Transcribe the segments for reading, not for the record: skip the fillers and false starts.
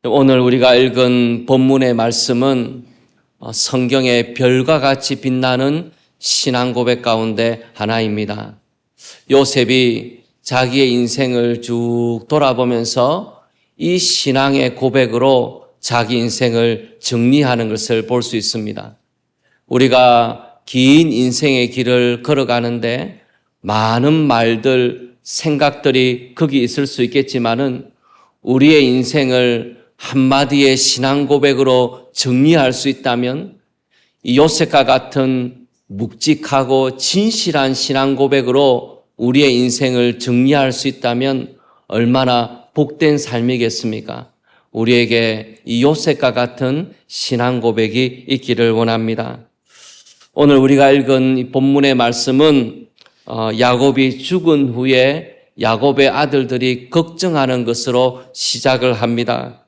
오늘 우리가 읽은 본문의 말씀은 성경의 별과 같이 빛나는 신앙 고백 가운데 하나입니다. 요셉이 자기의 인생을 쭉 돌아보면서 이 신앙의 고백으로 자기 인생을 정리하는 것을 볼 수 있습니다. 우리가 긴 인생의 길을 걸어가는데 많은 말들, 생각들이 거기 있을 수 있겠지만은 우리의 인생을 한마디의 신앙 고백으로 정리할 수 있다면 이 요셉과 같은 묵직하고 진실한 신앙 고백으로 우리의 인생을 정리할 수 있다면 얼마나 복된 삶이겠습니까? 우리에게 이 요셉과 같은 신앙 고백이 있기를 원합니다. 오늘 우리가 읽은 이 본문의 말씀은 야곱이 죽은 후에 야곱의 아들들이 걱정하는 것으로 시작을 합니다.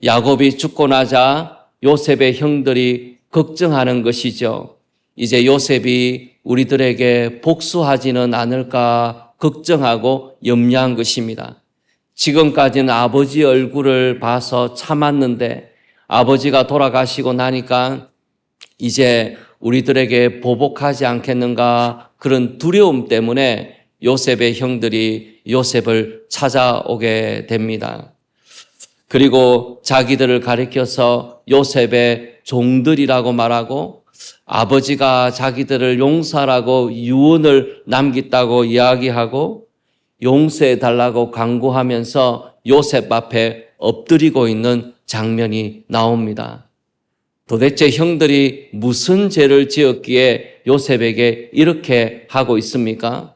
야곱이 죽고 나자 요셉의 형들이 걱정하는 것이죠. 이제 요셉이 우리들에게 복수하지는 않을까 걱정하고 염려한 것입니다. 지금까지는 아버지 얼굴을 봐서 참았는데 아버지가 돌아가시고 나니까 이제 우리들에게 보복하지 않겠는가 그런 두려움 때문에 요셉의 형들이 요셉을 찾아오게 됩니다. 그리고 자기들을 가리켜서 요셉의 종들이라고 말하고 아버지가 자기들을 용서하라고 유언을 남겼다고 이야기하고 용서해달라고 간구하면서 요셉 앞에 엎드리고 있는 장면이 나옵니다. 도대체 형들이 무슨 죄를 지었기에 요셉에게 이렇게 하고 있습니까?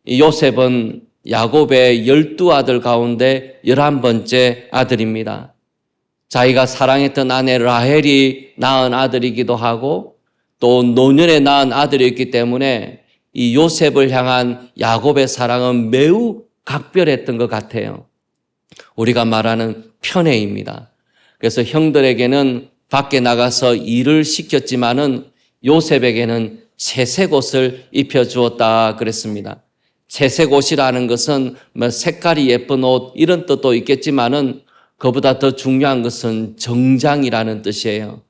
요셉은 야곱의 12아들 가운데 11번째 아들입니다. 자기가 사랑했던 아내 라헬이 낳은 아들이기도 하고 또 노년에 낳은 아들이었기 때문에 이 요셉을 향한 야곱의 사랑은 매우 각별했던 것 같아요. 우리가 말하는 편애입니다. 그래서 형들에게는 밖에 나가서 일을 시켰지만은 요셉에게는 채색 옷을 입혀주었다 그랬습니다. 채색 옷이라는 것은 색깔이 예쁜 옷 이런 뜻도 있겠지만은 그보다 더 중요한 것은 정장이라는 뜻이에요.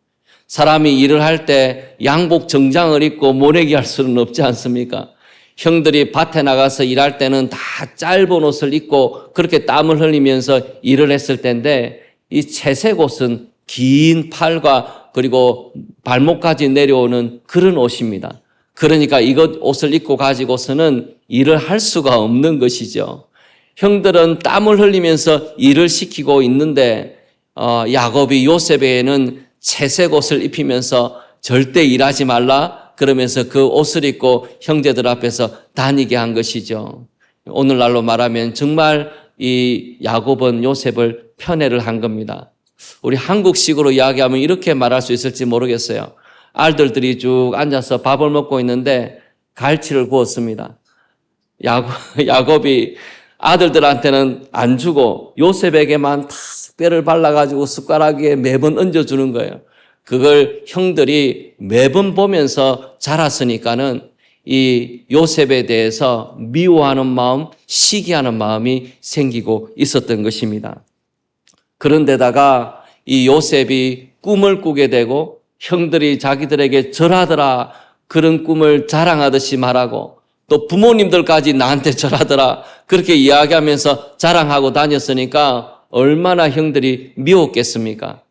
사람이 일을 할 때 양복 정장을 입고 모내기 할 수는 없지 않습니까? 형들이 밭에 나가서 일할 때는 다 짧은 옷을 입고 그렇게 땀을 흘리면서 일을 했을 텐데 이 채색 옷은 긴 팔과 그리고 발목까지 내려오는 그런 옷입니다. 그러니까 이것 옷을 입고 가지고서는 일을 할 수가 없는 것이죠. 형들은 땀을 흘리면서 일을 시키고 있는데 야곱이 요셉에게는 채색 옷을 입히면서 절대 일하지 말라 그러면서 그 옷을 입고 형제들 앞에서 다니게 한 것이죠. 오늘날로 말하면 정말 이 야곱은 요셉을 편애를 한 겁니다. 우리 한국식으로 이야기하면 이렇게 말할 수 있을지 모르겠어요. 아들들이 쭉 앉아서 밥을 먹고 있는데 갈치를 구웠습니다. 야곱이 아들들한테는 안 주고 요셉에게만 탁 뼈를 발라가지고 숟가락 위에 매번 얹어주는 거예요. 그걸 형들이 매번 보면서 자랐으니까는 이 요셉에 대해서 미워하는 마음, 시기하는 마음이 생기고 있었던 것입니다. 그런데다가 이 요셉이 꿈을 꾸게 되고 형들이 자기들에게 절하더라 그런 꿈을 자랑하듯이 말하고 또 부모님들까지 나한테 절하더라 그렇게 이야기하면서 자랑하고 다녔으니까 얼마나 형들이 미웠겠습니까?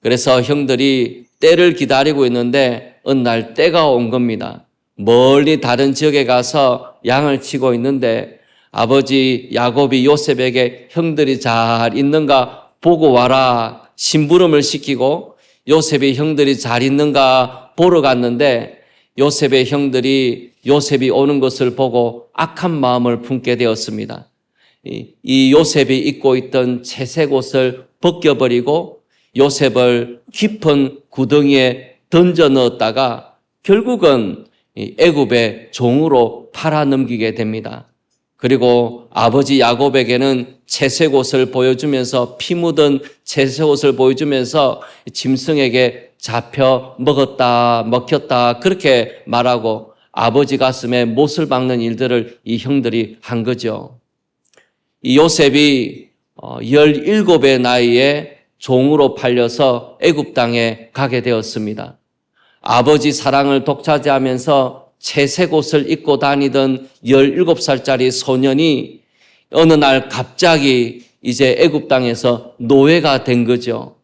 그래서 형들이 때를 기다리고 있는데 어느 날 때가 온 겁니다. 멀리 다른 지역에 가서 양을 치고 있는데 아버지 야곱이 요셉에게 형들이 잘 있는가 보고 와라 심부름을 시키고 요셉이 형들이 잘 있는가 보러 갔는데 요셉의 형들이 요셉이 오는 것을 보고 악한 마음을 품게 되었습니다. 이 요셉이 입고 있던 채색 옷을 벗겨버리고 요셉을 깊은 구덩이에 던져 넣었다가 결국은 애굽의 종으로 팔아넘기게 됩니다. 그리고 아버지 야곱에게는 채색 옷을 보여주면서 피 묻은 채색 옷을 보여주면서 짐승에게 잡혀 먹혔다 그렇게 말하고 아버지 가슴에 못을 박는 일들을 이 형들이 한 거죠. 이 요셉이 17의 나이에 종으로 팔려서 애굽 땅에 가게 되었습니다. 아버지 사랑을 독차지하면서 채색 옷을 입고 다니던 17살짜리 소년이 어느 날 갑자기 이제 애굽 땅에서 노예가 된 거죠.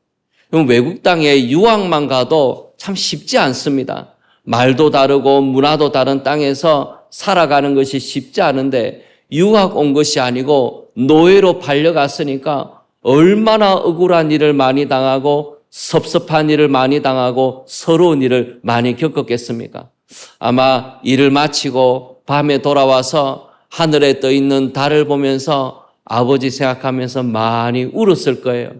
그럼 외국 땅에 유학만 가도 참 쉽지 않습니다. 말도 다르고 문화도 다른 땅에서 살아가는 것이 쉽지 않은데 유학 온 것이 아니고 노예로 팔려갔으니까 얼마나 억울한 일을 많이 당하고 섭섭한 일을 많이 당하고 서러운 일을 많이 겪었겠습니까? 아마 일을 마치고 밤에 돌아와서 하늘에 떠 있는 달을 보면서 아버지 생각하면서 많이 울었을 거예요.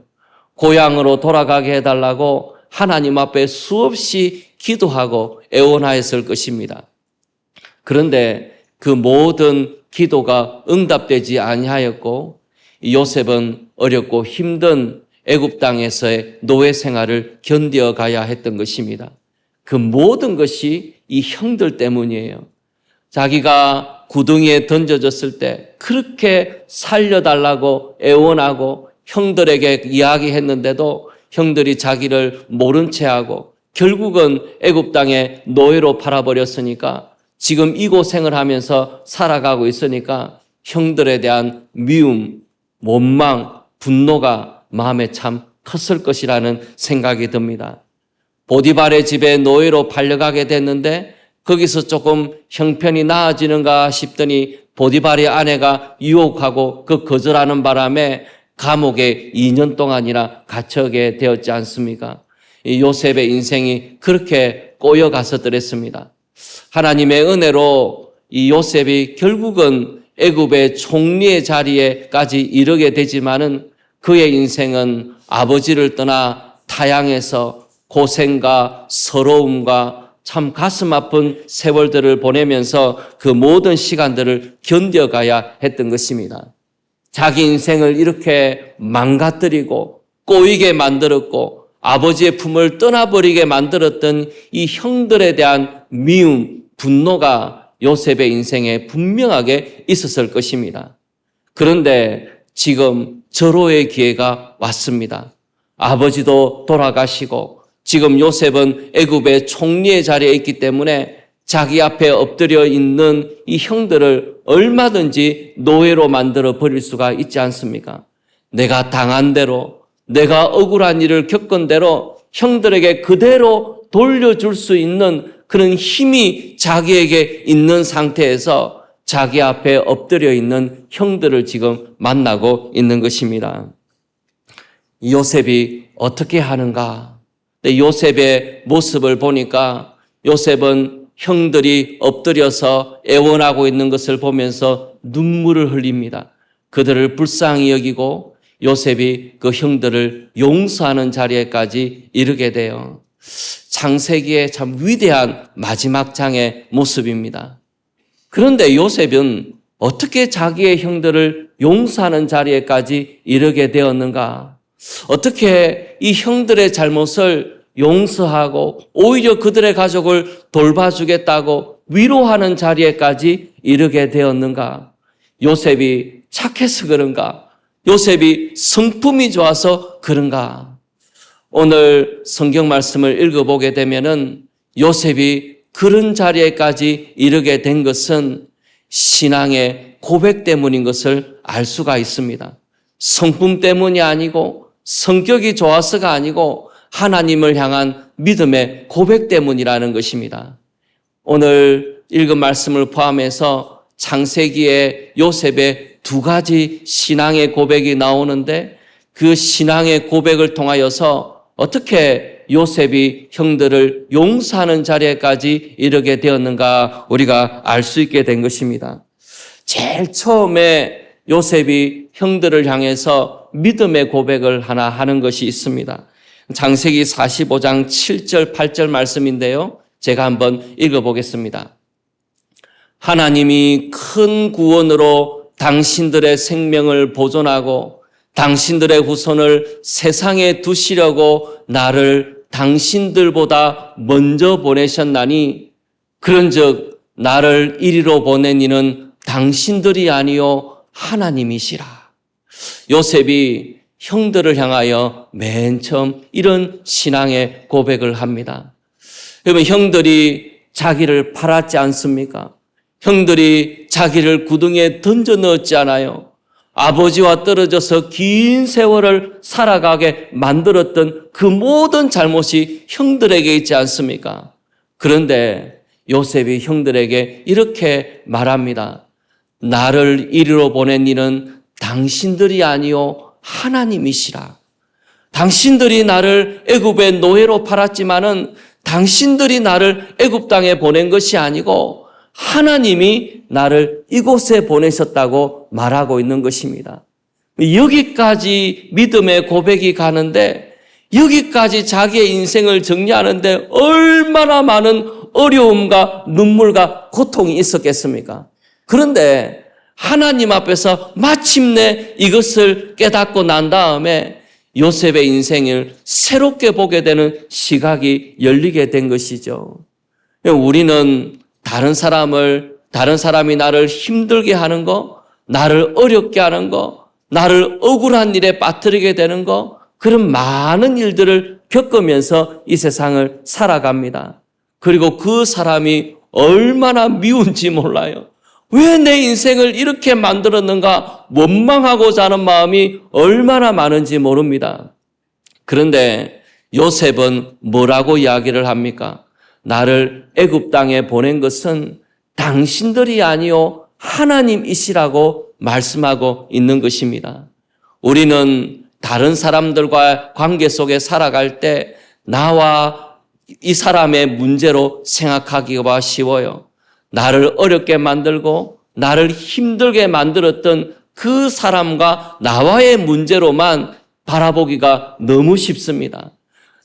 고향으로 돌아가게 해달라고 하나님 앞에 수없이 기도하고 애원하였을 것입니다. 그런데 그 모든 기도가 응답되지 아니하였고 요셉은 어렵고 힘든 애굽 땅에서의 노예 생활을 견뎌가야 했던 것입니다. 그 모든 것이 이 형들 때문이에요. 자기가 구덩이에 던져졌을 때 그렇게 살려달라고 애원하고 형들에게 이야기했는데도 형들이 자기를 모른 채 하고 결국은 애굽 땅에 노예로 팔아버렸으니까 지금 이 고생을 하면서 살아가고 있으니까 형들에 대한 미움, 원망, 분노가 마음에 참 컸을 것이라는 생각이 듭니다. 보디발의 집에 노예로 팔려가게 됐는데 거기서 조금 형편이 나아지는가 싶더니 보디발의 아내가 유혹하고 그 거절하는 바람에 감옥에 2년 동안이나 갇혀게 되었지 않습니까? 이 요셉의 인생이 그렇게 꼬여가서더랬습니다. 하나님의 은혜로 이 요셉이 결국은 애굽의 총리의 자리에까지 이르게 되지만은 그의 인생은 아버지를 떠나 타향에서 고생과 서러움과 참 가슴 아픈 세월들을 보내면서 그 모든 시간들을 견뎌가야 했던 것입니다. 자기 인생을 이렇게 망가뜨리고 꼬이게 만들었고 아버지의 품을 떠나버리게 만들었던 이 형들에 대한 미움, 분노가 요셉의 인생에 분명하게 있었을 것입니다. 그런데 지금 절호의 기회가 왔습니다. 아버지도 돌아가시고 지금 요셉은 애굽의 총리의 자리에 있기 때문에 자기 앞에 엎드려 있는 이 형들을 얼마든지 노예로 만들어 버릴 수가 있지 않습니까? 내가 당한 대로, 내가 억울한 일을 겪은 대로 형들에게 그대로 돌려줄 수 있는 그런 힘이 자기에게 있는 상태에서 자기 앞에 엎드려 있는 형들을 지금 만나고 있는 것입니다. 요셉이 어떻게 하는가? 요셉의 모습을 보니까 요셉은 형들이 엎드려서 애원하고 있는 것을 보면서 눈물을 흘립니다. 그들을 불쌍히 여기고 요셉이 그 형들을 용서하는 자리에까지 이르게 돼요. 창세기의 참 위대한 마지막 장의 모습입니다. 그런데 요셉은 어떻게 자기의 형들을 용서하는 자리에까지 이르게 되었는가? 어떻게 이 형들의 잘못을 용서하고 오히려 그들의 가족을 돌봐주겠다고 위로하는 자리에까지 이르게 되었는가? 요셉이 착해서 그런가? 요셉이 성품이 좋아서 그런가? 오늘 성경 말씀을 읽어보게 되면은 요셉이 그런 자리에까지 이르게 된 것은 신앙의 고백 때문인 것을 알 수가 있습니다. 성품 때문이 아니고 성격이 좋아서가 아니고 하나님을 향한 믿음의 고백 때문이라는 것입니다. 오늘 읽은 말씀을 포함해서 창세기에 요셉의 두 가지 신앙의 고백이 나오는데 그 신앙의 고백을 통하여서 어떻게 요셉이 형들을 용서하는 자리에까지 이르게 되었는가 우리가 알 수 있게 된 것입니다. 제일 처음에 요셉이 형들을 향해서 믿음의 고백을 하나 하는 것이 있습니다. 창세기 45장 7절 8절 말씀인데요. 제가 한번 읽어보겠습니다. 하나님이 큰 구원으로 당신들의 생명을 보존하고 당신들의 후손을 세상에 두시려고 나를 당신들보다 먼저 보내셨나니 그런즉 나를 이리로 보낸 이는 당신들이 아니요 하나님이시라. 요셉이 형들을 향하여 맨 처음 이런 신앙의 고백을 합니다. 여러분, 형들이 자기를 팔았지 않습니까? 형들이 자기를 구덩이에 던져 넣었지 않아요? 아버지와 떨어져서 긴 세월을 살아가게 만들었던 그 모든 잘못이 형들에게 있지 않습니까? 그런데 요셉이 형들에게 이렇게 말합니다. 나를 이리로 보낸 이는 당신들이 아니요 하나님이시라. 당신들이 나를 애굽의 노예로 팔았지만은 당신들이 나를 애굽 땅에 보낸 것이 아니고 하나님이 나를 이곳에 보내셨다고 말하고 있는 것입니다. 여기까지 믿음의 고백이 가는데, 여기까지 자기의 인생을 정리하는데 얼마나 많은 어려움과 눈물과 고통이 있었겠습니까? 그런데 하나님 앞에서 마침내 이것을 깨닫고 난 다음에 요셉의 인생을 새롭게 보게 되는 시각이 열리게 된 것이죠. 우리는 다른 사람이 나를 힘들게 하는 거, 나를 어렵게 하는 거, 나를 억울한 일에 빠뜨리게 되는 거, 그런 많은 일들을 겪으면서 이 세상을 살아갑니다. 그리고 그 사람이 얼마나 미운지 몰라요. 왜 내 인생을 이렇게 만들었는가 원망하고자 하는 마음이 얼마나 많은지 모릅니다. 그런데 요셉은 뭐라고 이야기를 합니까? 나를 애굽 땅에 보낸 것은 당신들이 아니요 하나님이시라고 말씀하고 있는 것입니다. 우리는 다른 사람들과 관계 속에 살아갈 때 나와 이 사람의 문제로 생각하기가 쉬워요. 나를 어렵게 만들고 나를 힘들게 만들었던 그 사람과 나와의 문제로만 바라보기가 너무 쉽습니다.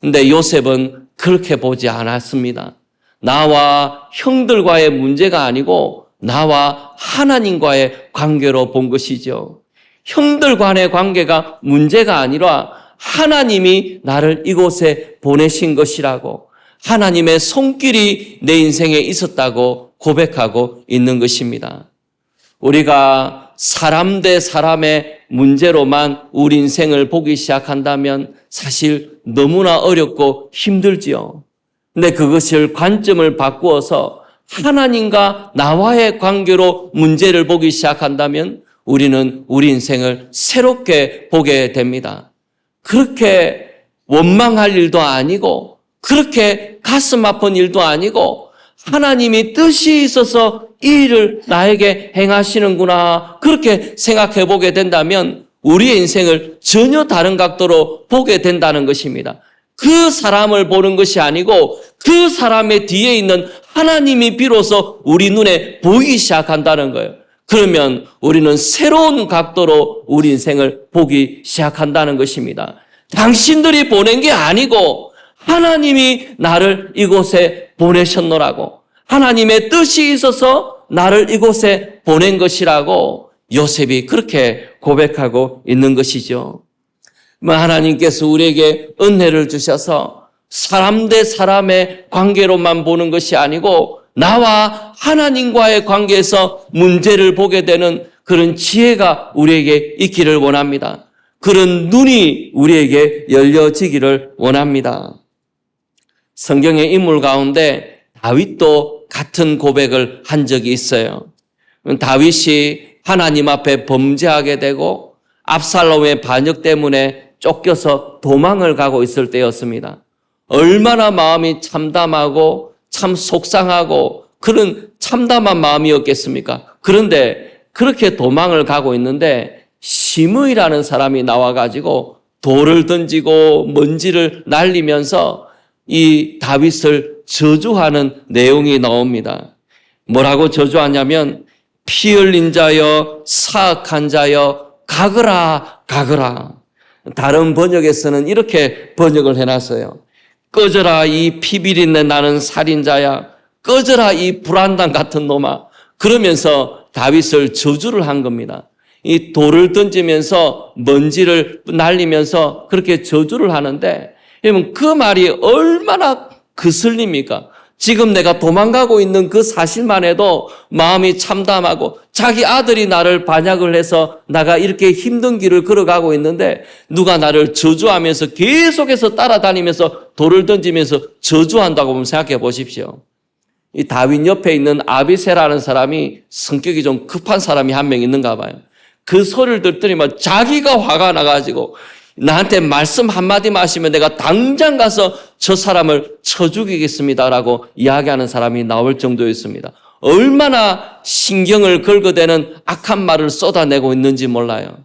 근데 요셉은 그렇게 보지 않았습니다. 나와 형들과의 문제가 아니고 나와 하나님과의 관계로 본 것이죠. 형들 간의 관계가 문제가 아니라 하나님이 나를 이곳에 보내신 것이라고, 하나님의 손길이 내 인생에 있었다고 고백하고 있는 것입니다. 우리가 사람 대 사람의 문제로만 우리 인생을 보기 시작한다면 사실 너무나 어렵고 힘들지요. 근데 그것을 관점을 바꾸어서 하나님과 나와의 관계로 문제를 보기 시작한다면 우리는 우리 인생을 새롭게 보게 됩니다. 그렇게 원망할 일도 아니고 그렇게 가슴 아픈 일도 아니고 하나님이 뜻이 있어서 이 일을 나에게 행하시는구나, 그렇게 생각해 보게 된다면 우리의 인생을 전혀 다른 각도로 보게 된다는 것입니다. 그 사람을 보는 것이 아니고 그 사람의 뒤에 있는 하나님이 비로소 우리 눈에 보이기 시작한다는 거예요. 그러면 우리는 새로운 각도로 우리 인생을 보기 시작한다는 것입니다. 당신들이 보낸 게 아니고 하나님이 나를 이곳에 보내셨노라고, 하나님의 뜻이 있어서 나를 이곳에 보낸 것이라고 요셉이 그렇게 고백하고 있는 것이죠. 하나님께서 우리에게 은혜를 주셔서 사람 대 사람의 관계로만 보는 것이 아니고 나와 하나님과의 관계에서 문제를 보게 되는 그런 지혜가 우리에게 있기를 원합니다. 그런 눈이 우리에게 열려지기를 원합니다. 성경의 인물 가운데 다윗도 같은 고백을 한 적이 있어요. 다윗이 하나님 앞에 범죄하게 되고 압살롬의 반역 때문에 쫓겨서 도망을 가고 있을 때였습니다. 얼마나 마음이 참담하고 참 속상하고 그런 참담한 마음이었겠습니까? 그런데 그렇게 도망을 가고 있는데 시므이라는 사람이 나와가지고 돌을 던지고 먼지를 날리면서 이 다윗을 저주하는 내용이 나옵니다. 뭐라고 저주하냐면 피 흘린 자여, 사악한 자여, 가거라 가거라. 다른 번역에서는 이렇게 번역을 해놨어요. 꺼져라 이 피비린내 나는 살인자야, 꺼져라 이 불안당 같은 놈아. 그러면서 다윗을 저주를 한 겁니다. 이 돌을 던지면서 먼지를 날리면서 그렇게 저주를 하는데, 여러분 그 말이 얼마나 거슬립니까? 지금 내가 도망가고 있는 그 사실만 해도 마음이 참담하고 자기 아들이 나를 반역을 해서 나가 이렇게 힘든 길을 걸어가고 있는데 누가 나를 저주하면서 계속해서 따라다니면서 돌을 던지면서 저주한다고 한번 생각해 보십시오. 이 다윗 옆에 있는 아비새라는 사람이 성격이 좀 급한 사람이 한 명 있는가 봐요. 그 소리를 듣더니만 자기가 화가 나가지고 나한테 말씀 한마디만 하시면 내가 당장 가서 저 사람을 쳐 죽이겠습니다라고 이야기하는 사람이 나올 정도였습니다. 얼마나 신경을 걸거대는 악한 말을 쏟아내고 있는지 몰라요.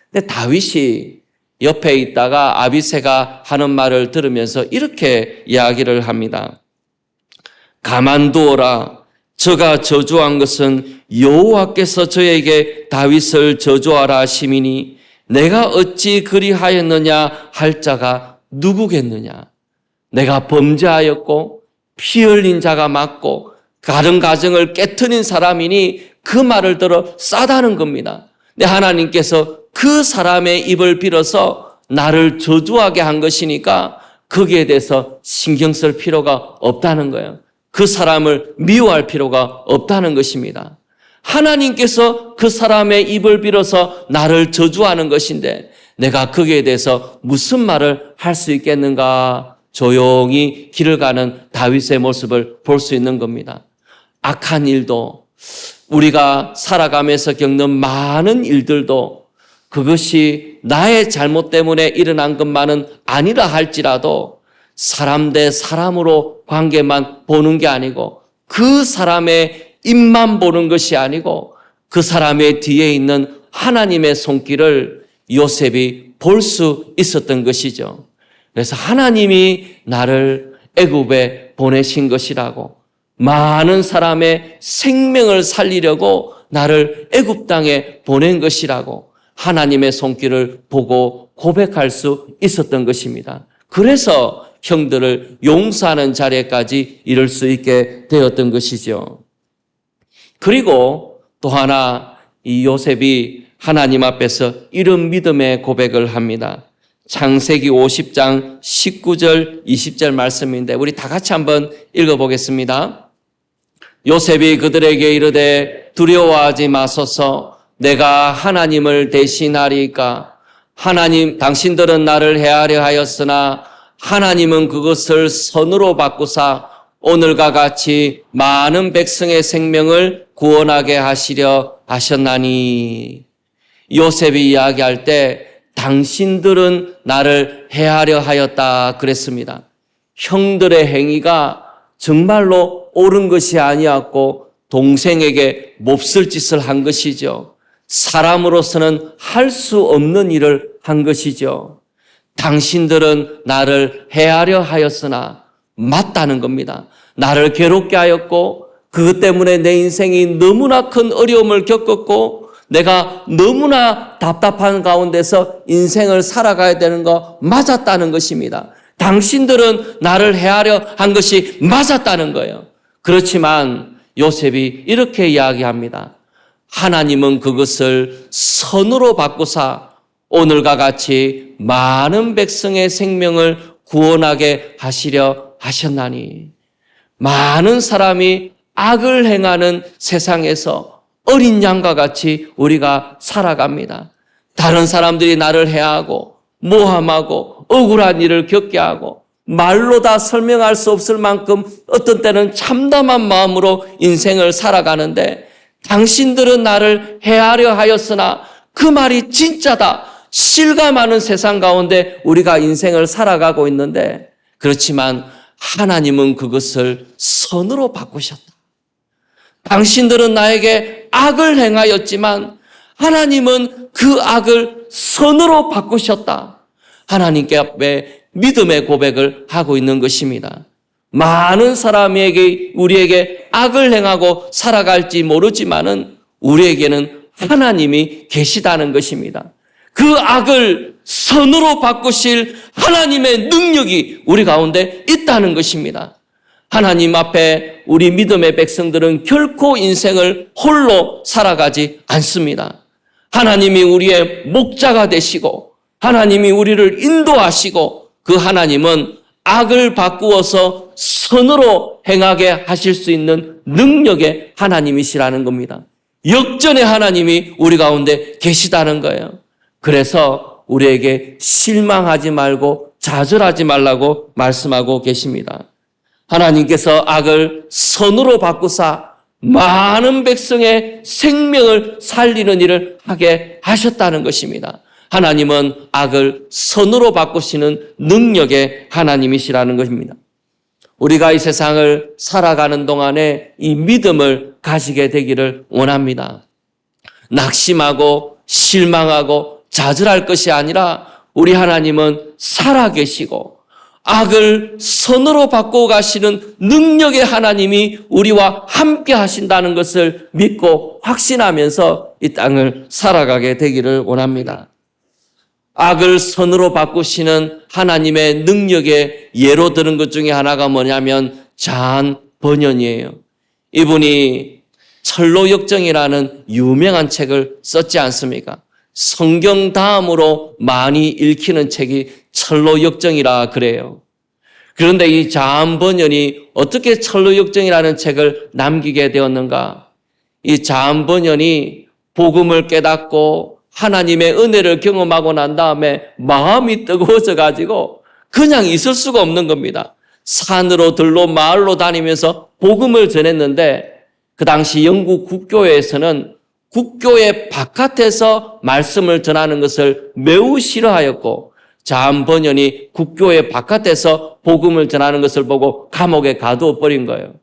근데 다윗이 옆에 있다가 아비새가 하는 말을 들으면서 이렇게 이야기를 합니다. 가만두어라. 저가 저주한 것은 여호와께서 저에게 다윗을 저주하라 하심이니 내가 어찌 그리하였느냐 할 자가 누구겠느냐. 내가 범죄하였고 피 흘린 자가 맞고 다른 가정을 깨트린 사람이니 그 말을 들어 싸다는 겁니다. 근데 하나님께서 그 사람의 입을 빌어서 나를 저주하게 한 것이니까 거기에 대해서 신경 쓸 필요가 없다는 거예요. 그 사람을 미워할 필요가 없다는 것입니다. 하나님께서 그 사람의 입을 빌어서 나를 저주하는 것인데 내가 거기에 대해서 무슨 말을 할 수 있겠는가? 조용히 길을 가는 다윗의 모습을 볼 수 있는 겁니다. 악한 일도 우리가 살아가면서 겪는 많은 일들도 그것이 나의 잘못 때문에 일어난 것만은 아니라 할지라도 사람 대 사람으로 관계만 보는 게 아니고 그 사람의 입만 보는 것이 아니고 그 사람의 뒤에 있는 하나님의 손길을 요셉이 볼 수 있었던 것이죠. 그래서 하나님이 나를 애굽에 보내신 것이라고, 많은 사람의 생명을 살리려고 나를 애굽 땅에 보낸 것이라고 하나님의 손길을 보고 고백할 수 있었던 것입니다. 그래서 형들을 용서하는 자리까지 이룰 수 있게 되었던 것이죠. 그리고 또 하나 이 요셉이 하나님 앞에서 이런 믿음의 고백을 합니다. 창세기 50장 19절 20절 말씀인데 우리 다 같이 한번 읽어보겠습니다. 요셉이 그들에게 이르되 두려워하지 마소서. 내가 하나님을 대신하리까. 하나님 당신들은 나를 해하려 하였으나 하나님은 그것을 선으로 바꾸사 오늘과 같이 많은 백성의 생명을 구원하게 하시려 하셨나니. 요셉이 이야기할 때 당신들은 나를 해하려 하였다 그랬습니다. 형들의 행위가 정말로 옳은 것이 아니었고 동생에게 몹쓸 짓을 한 것이죠. 사람으로서는 할 수 없는 일을 한 것이죠. 당신들은 나를 해하려 하였으나 맞다는 겁니다. 나를 괴롭게 하였고 그것 때문에 내 인생이 너무나 큰 어려움을 겪었고 내가 너무나 답답한 가운데서 인생을 살아가야 되는 거 맞았다는 것입니다. 당신들은 나를 해하려 한 것이 맞았다는 거예요. 그렇지만 요셉이 이렇게 이야기합니다. 하나님은 그것을 선으로 바꾸사 오늘과 같이 많은 백성의 생명을 구원하게 하시려 하셨나니. 많은 사람이 악을 행하는 세상에서 어린 양과 같이 우리가 살아갑니다. 다른 사람들이 나를 해하고 모함하고 억울한 일을 겪게 하고 말로 다 설명할 수 없을 만큼 어떤 때는 참담한 마음으로 인생을 살아가는데 당신들은 나를 해하려 하였으나 그 말이 진짜다. 실감하는 세상 가운데 우리가 인생을 살아가고 있는데 그렇지만 하나님은 그것을 선으로 바꾸셨다. 당신들은 나에게 악을 행하였지만 하나님은 그 악을 선으로 바꾸셨다. 하나님께 앞에 믿음의 고백을 하고 있는 것입니다. 많은 사람에게 우리에게 악을 행하고 살아갈지 모르지만은 우리에게는 하나님이 계시다는 것입니다. 그 악을 선으로 바꾸실 하나님의 능력이 우리 가운데 있다는 것입니다. 하나님 앞에 우리 믿음의 백성들은 결코 인생을 홀로 살아가지 않습니다. 하나님이 우리의 목자가 되시고 하나님이 우리를 인도하시고 그 하나님은 악을 바꾸어서 선으로 행하게 하실 수 있는 능력의 하나님이시라는 겁니다. 역전의 하나님이 우리 가운데 계시다는 거예요. 그래서 우리에게 실망하지 말고 좌절하지 말라고 말씀하고 계십니다. 하나님께서 악을 선으로 바꾸사 많은 백성의 생명을 살리는 일을 하게 하셨다는 것입니다. 하나님은 악을 선으로 바꾸시는 능력의 하나님이시라는 것입니다. 우리가 이 세상을 살아가는 동안에 이 믿음을 가지게 되기를 원합니다. 낙심하고 실망하고 좌절할 것이 아니라 우리 하나님은 살아계시고 악을 선으로 바꿔 가시는 능력의 하나님이 우리와 함께 하신다는 것을 믿고 확신하면서 이 땅을 살아가게 되기를 원합니다. 악을 선으로 바꾸시는 하나님의 능력의 예로 드는 것 중에 하나가 뭐냐면 잔 번연이에요. 이분이 철로역정이라는 유명한 책을 썼지 않습니까? 성경 다음으로 많이 읽히는 책이 철로역정이라 그래요. 그런데 이 잔 번연이 어떻게 철로역정이라는 책을 남기게 되었는가? 이 잔 번연이 복음을 깨닫고 하나님의 은혜를 경험하고 난 다음에 마음이 뜨거워져 가지고 그냥 있을 수가 없는 겁니다. 산으로 들로 마을로 다니면서 복음을 전했는데 그 당시 영국 국교회에서는 국교회 바깥에서 말씀을 전하는 것을 매우 싫어하였고 잔 번연이 국교회 바깥에서 복음을 전하는 것을 보고 감옥에 가두어 버린 거예요.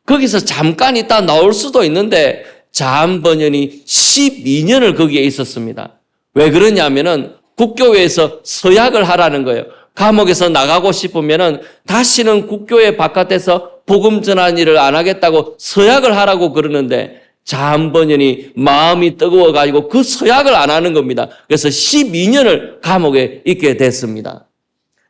거기서 잠깐 있다 나올 수도 있는데 잔 번연이 12년을 거기에 있었습니다. 왜 그러냐면은 국교회에서 서약을 하라는 거예요. 감옥에서 나가고 싶으면은 다시는 국교회 바깥에서 복음 전하는 일을 안 하겠다고 서약을 하라고 그러는데 잔 번연이 마음이 뜨거워가지고 그 서약을 안 하는 겁니다. 그래서 12년을 감옥에 있게 됐습니다.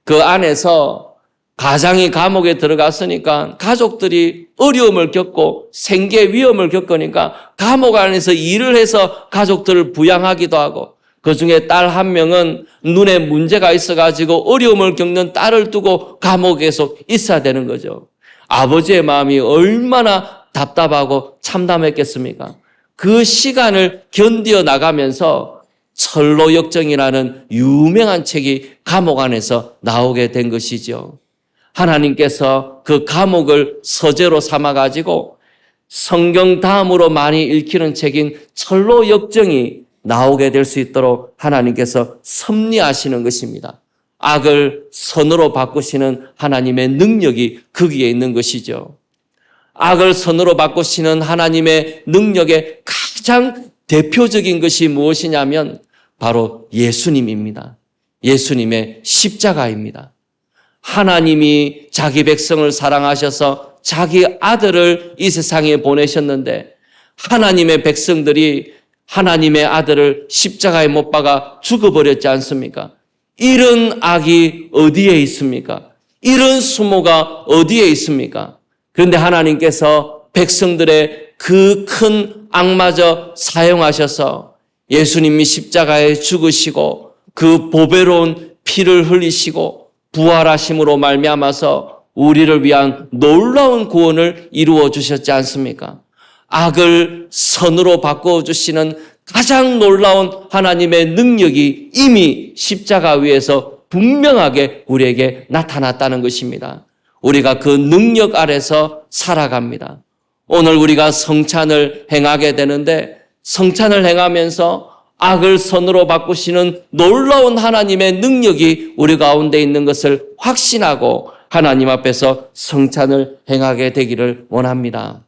그 안에서 가장이 감옥에 들어갔으니까 가족들이 어려움을 겪고 생계 위험을 겪으니까 감옥 안에서 일을 해서 가족들을 부양하기도 하고 그중에 딸 한 명은 눈에 문제가 있어가지고 어려움을 겪는 딸을 두고 감옥에 계속 있어야 되는 거죠. 아버지의 마음이 얼마나 답답하고 참담했겠습니까? 그 시간을 견디어 나가면서 철로역정이라는 유명한 책이 감옥 안에서 나오게 된 것이죠. 하나님께서 그 감옥을 서재로 삼아가지고 성경 다음으로 많이 읽히는 책인 철로역정이 나오게 될 수 있도록 하나님께서 섭리하시는 것입니다. 악을 선으로 바꾸시는 하나님의 능력이 거기에 있는 것이죠. 악을 선으로 바꾸시는 하나님의 능력의 가장 대표적인 것이 무엇이냐면 바로 예수님입니다. 예수님의 십자가입니다. 하나님이 자기 백성을 사랑하셔서 자기 아들을 이 세상에 보내셨는데 하나님의 백성들이 하나님의 아들을 십자가에 못 박아 죽어버렸지 않습니까? 이런 악이 어디에 있습니까? 이런 수모가 어디에 있습니까? 그런데 하나님께서 백성들의 그 큰 악마저 사용하셔서 예수님이 십자가에 죽으시고 그 보배로운 피를 흘리시고 부활하심으로 말미암아서 우리를 위한 놀라운 구원을 이루어 주셨지 않습니까? 악을 선으로 바꾸어 주시는 가장 놀라운 하나님의 능력이 이미 십자가 위에서 분명하게 우리에게 나타났다는 것입니다. 우리가 그 능력 아래서 살아갑니다. 오늘 우리가 성찬을 행하게 되는데 성찬을 행하면서 악을 선으로 바꾸시는 놀라운 하나님의 능력이 우리 가운데 있는 것을 확신하고 하나님 앞에서 성찬을 행하게 되기를 원합니다.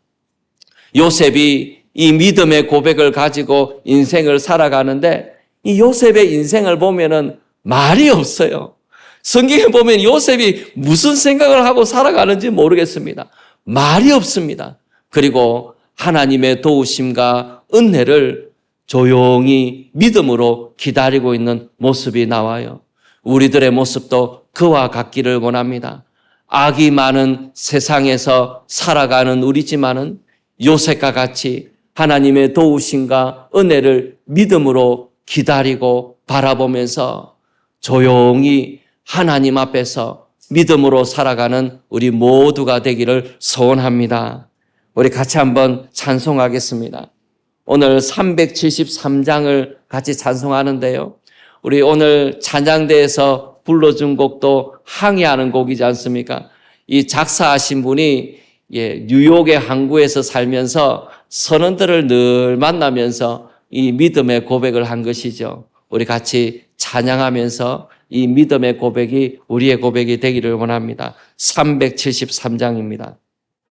요셉이 이 믿음의 고백을 가지고 인생을 살아가는데 이 요셉의 인생을 보면은 말이 없어요. 성경에 보면 요셉이 무슨 생각을 하고 살아가는지 모르겠습니다. 말이 없습니다. 그리고 하나님의 도우심과 은혜를 조용히 믿음으로 기다리고 있는 모습이 나와요. 우리들의 모습도 그와 같기를 원합니다. 악이 많은 세상에서 살아가는 우리지만은 요셉과 같이 하나님의 도우심과 은혜를 믿음으로 기다리고 바라보면서 조용히 하나님 앞에서 믿음으로 살아가는 우리 모두가 되기를 소원합니다. 우리 같이 한번 찬송하겠습니다. 오늘 373장을 같이 찬송하는데요. 우리 오늘 찬양대에서 불러준 곡도 항해하는 곡이지 않습니까? 이 작사하신 분이 뉴욕의 항구에서 살면서 선원들을 늘 만나면서 이 믿음의 고백을 한 것이죠. 우리 같이 찬양하면서 이 믿음의 고백이 우리의 고백이 되기를 원합니다. 373장입니다.